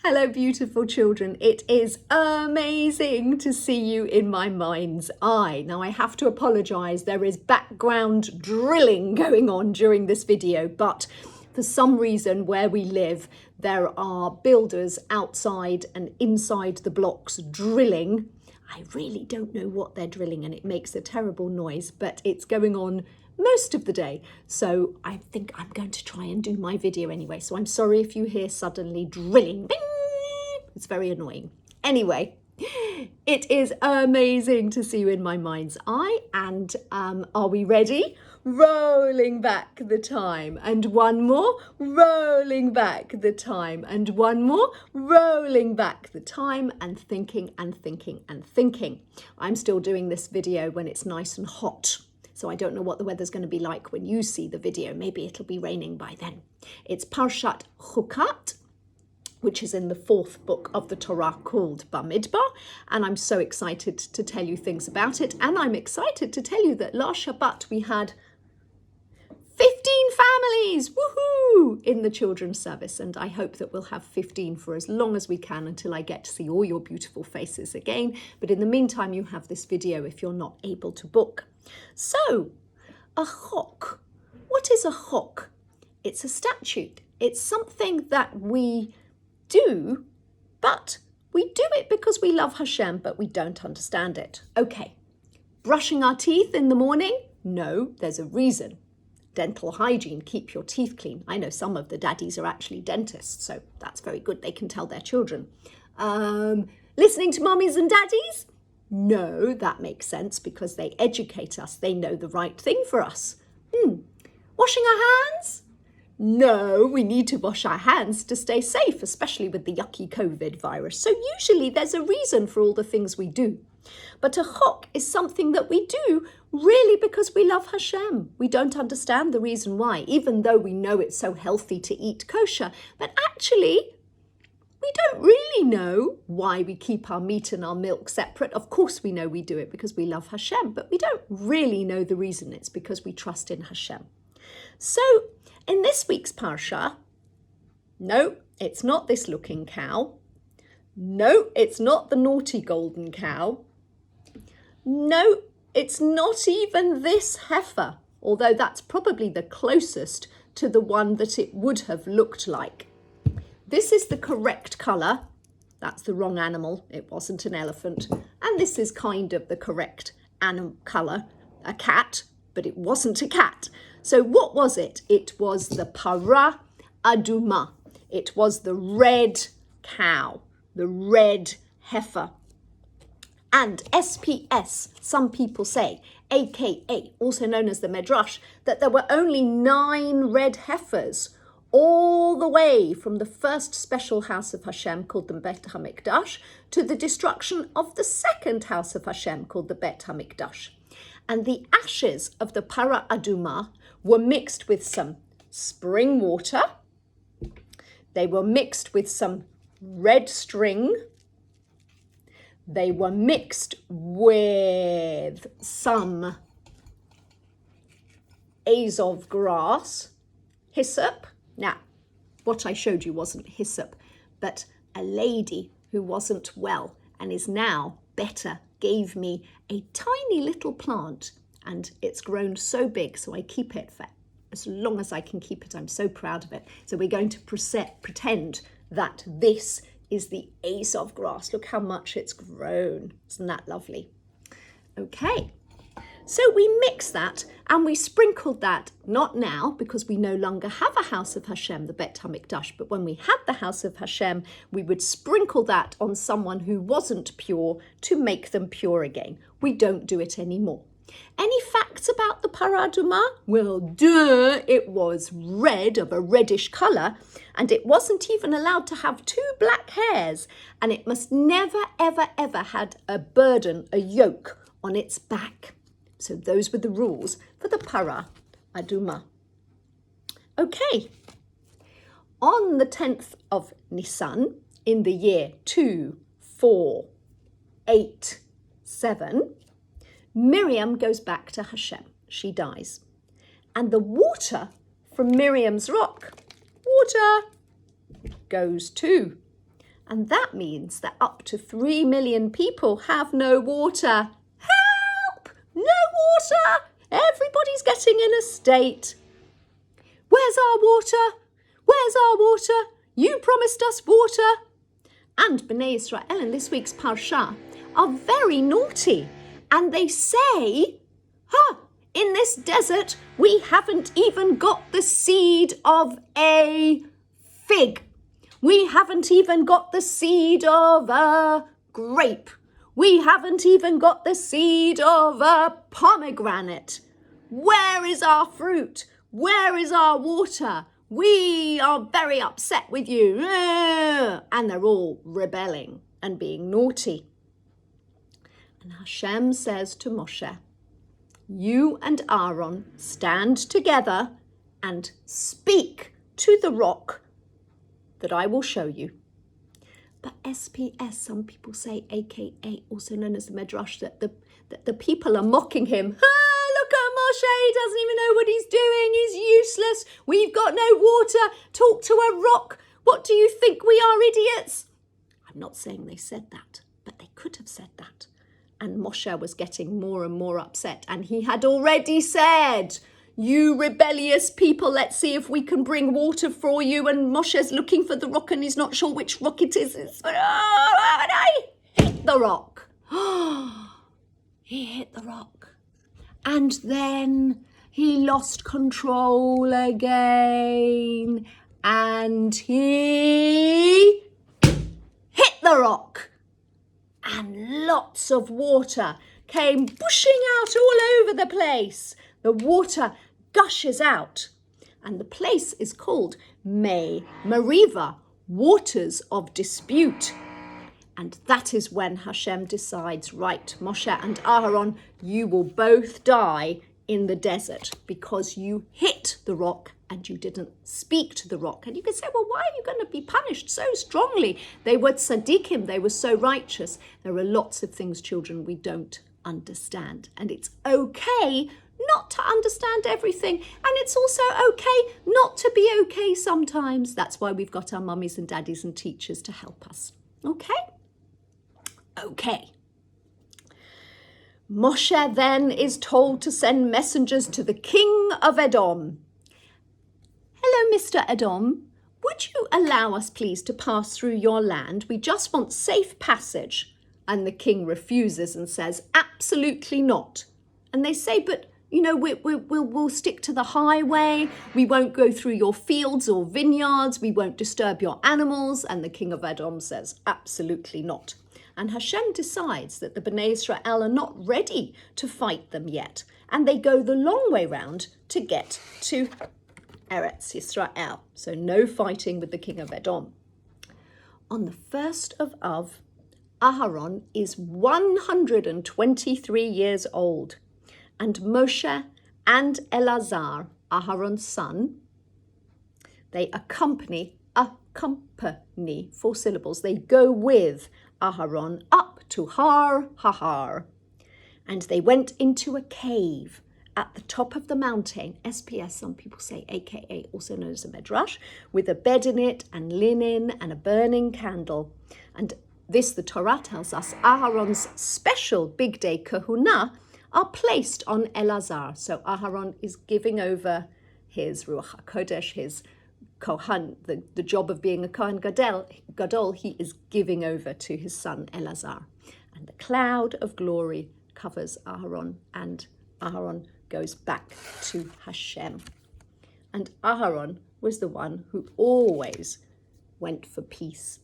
Hello, beautiful children. It is amazing to see you in my mind's eye. Now, I have to apologise. There is background drilling going on during this video, but for some reason where we live, there are builders outside and inside the blocks drilling. I really don't know what they're drilling and it makes a terrible noise, but it's going on most of the day. So I think I'm going to try and do my video anyway. So I'm sorry if you hear suddenly drilling. Bing! It's very annoying. Anyway, it is amazing to see you in my mind's eye. And are we ready? Rolling back the time, and one more, rolling back the time, and one more, rolling back the time, and thinking and thinking and thinking. I'm still doing this video when it's nice and hot, so I don't know what the weather's going to be like when you see the video. Maybe it'll be raining by then. It's Parshat Chukat, which is in the 4th book of the Torah called Bamidbar, and I'm so excited to tell you things about it. And I'm excited to tell you that last Shabbat we had 15 families, woohoo, in the children's service, and I hope that we'll have 15 for as long as we can until I get to see all your beautiful faces again. But in the meantime, you have this video if you're not able to book. So, a chok. What is a chok? It's a statute. It's something that we do, but we do it because we love Hashem, but we don't understand it. Okay, brushing our teeth in the morning? No, there's a reason. Dental hygiene, keep your teeth clean. I know some of the daddies are actually dentists, so that's very good. They can tell their children. Listening to mummies and daddies? No, that makes sense because they educate us. They know the right thing for us. Washing our hands? No, we need to wash our hands to stay safe, especially with the yucky COVID virus. So usually there's a reason for all the things we do. But a chok is something that we do really because we love Hashem. We don't understand the reason why, even though we know it's so healthy to eat kosher. But actually, we don't really know why we keep our meat and our milk separate. Of course, we know we do it because we love Hashem, but we don't really know the reason. It's because we trust in Hashem. So, in this week's parsha, no, it's not this looking cow. No, it's not the naughty golden cow. No, it's not even this heifer, although that's probably the closest to the one that it would have looked like. This is the correct colour. That's the wrong animal. It wasn't an elephant. And this is kind of the correct animal colour, a cat, but it wasn't a cat. So what was it? It was the para aduma. It was the red cow, the red heifer. And SPS, some people say, aka, also known as the Medrash, that there were only 9 red heifers all the way from the first special house of Hashem called the Bet HaMikdash to the destruction of the second house of Hashem called the Bet HaMikdash. And the ashes of the para aduma were mixed with some spring water. They were mixed with some red string. They were mixed with some azov grass, hyssop. Now, what I showed you wasn't hyssop, but a lady who wasn't well and is now better gave me a tiny little plant, and it's grown so big, so I keep it for as long as I can keep it. I'm so proud of it. So we're going to pretend that this is the azov grass. Look how much it's grown. Isn't that lovely? Okay, so we mixed that and we sprinkled that, not now because we no longer have a house of Hashem, the Bet HaMikdash, but when we had the house of Hashem, we would sprinkle that on someone who wasn't pure to make them pure again. We don't do it anymore. Any facts about the para aduma? Well, duh, it was red, of a reddish colour, and it wasn't even allowed to have 2 black hairs, and it must never, ever, ever had a burden, a yoke on its back. So those were the rules for the para aduma. Okay, on the 10th of Nisan, in the year 2487, Miriam goes back to Hashem. She dies. And the water from Miriam's rock, water, goes too. And that means that up to 3 million people have no water. Help! No water! Everybody's getting in a state. Where's our water? Where's our water? You promised us water. And Bnei Israel in this week's Parsha are very naughty. And they say, in this desert, we haven't even got the seed of a fig. We haven't even got the seed of a grape. We haven't even got the seed of a pomegranate. Where is our fruit? Where is our water? We are very upset with you. And they're all rebelling and being naughty. And Hashem says to Moshe, you and Aaron stand together and speak to the rock that I will show you. But SPS, some people say, aka also known as the Midrash, that the people are mocking him. Look at Moshe, he doesn't even know what he's doing. He's useless. We've got no water. Talk to a rock. What do you think? We are idiots. I'm not saying they said that, but they could have said that. And Moshe was getting more and more upset. And he had already said, you rebellious people, let's see if we can bring water for you. And Moshe's looking for the rock and he's not sure which rock it is. And I hit the rock. He hit the rock. And then he lost control again. And he hit the rock. And lots of water came whooshing out all over the place. The water gushes out. And the place is called Me Mariva, waters of dispute. And that is when Hashem decides, right, Moshe and Aaron, you will both die in the desert because you hit the rock and you didn't speak to the rock. And you could say, well, why are you going to be punished so strongly? They were tzaddikim, they were so righteous. There are lots of things, children, we don't understand. And it's okay not to understand everything. And it's also okay not to be okay sometimes. That's why we've got our mummies and daddies and teachers to help us. Okay? Okay. Moshe then is told to send messengers to the king of Edom. Hello, Mr. Edom. Would you allow us, please, to pass through your land? We just want safe passage. And the king refuses and says, absolutely not. And they say, but, you know, we'll stick to the highway. We won't go through your fields or vineyards. We won't disturb your animals. And the king of Edom says, absolutely not. And Hashem decides that the Bnei Israel are not ready to fight them yet. And they go the long way round to get to Eretz Yisrael. So no fighting with the king of Edom. On the 1st of Av, Aharon is 123 years old. And Moshe and Elazar, Aharon's son, they accompany, 4 syllables, they go with Aharon up to Har Hahar. And they went into a cave at the top of the mountain, SPS, some people say, aka also known as a Midrash, with a bed in it and linen and a burning candle. And this, the Torah tells us, Aharon's special big day kahuna are placed on Elazar. So Aharon is giving over his Ruach HaKodesh, his Kohan, the job of being a Kohen Gadol, he is giving over to his son Elazar. And the cloud of glory covers Aharon, and Aharon goes back to Hashem. And Aharon was the one who always went for peace.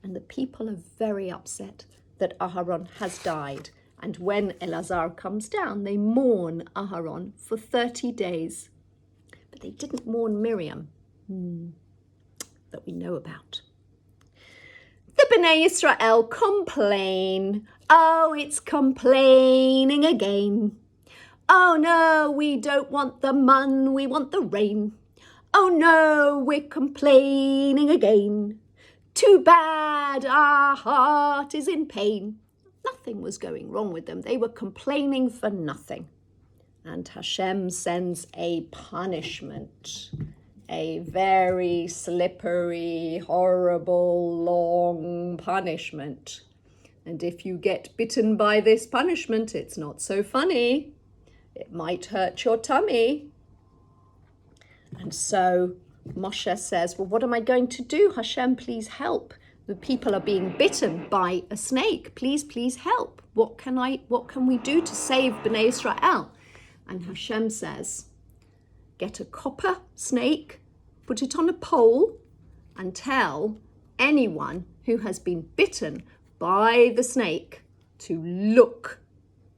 And the people are very upset that Aharon has died. And when Elazar comes down, they mourn Aharon for 30 days. But they didn't mourn Miriam, that we know about. The Bnei Israel complain. Oh, it's complaining again. Oh no, we don't want the man, we want the rain. Oh no, we're complaining again. Too bad, our heart is in pain. Nothing was going wrong with them. They were complaining for nothing. And Hashem sends a punishment. a very slippery, horrible, long punishment. And if you get bitten by this punishment, it's not so funny. It might hurt your tummy. And so Moshe says, well, what am I going to do? Hashem, please help. The people are being bitten by a snake. Please, please help. What can we do to save Bnei Israel? And Hashem says, get a copper snake, put it on a pole, and tell anyone who has been bitten by the snake to look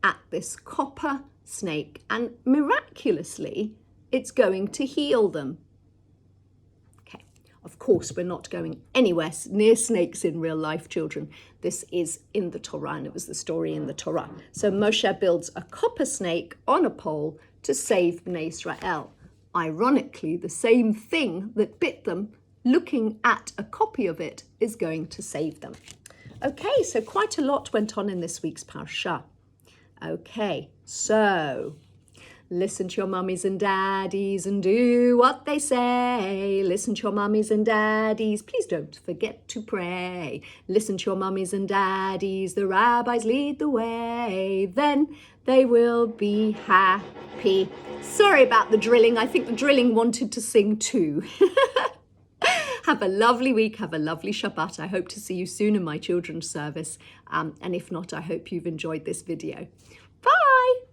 at this copper snake, and miraculously, it's going to heal them. Okay, of course, we're not going anywhere near snakes in real life, children. This is in the Torah, and it was the story in the Torah. So Moshe builds a copper snake on a pole to save Bnei Israel. Ironically, the same thing that bit them, looking at a copy of it, is going to save them. Okay, so quite a lot went on in this week's parsha. Okay, so listen to your mummies and daddies and do what they say. Listen to your mummies and daddies. Please don't forget to pray. Listen to your mummies and daddies. The rabbis lead the way. Then they will be happy. Sorry about the drilling. I think the drilling wanted to sing too. Have a lovely week. Have a lovely Shabbat. I hope to see you soon in my children's service. And if not, I hope you've enjoyed this video. Bye.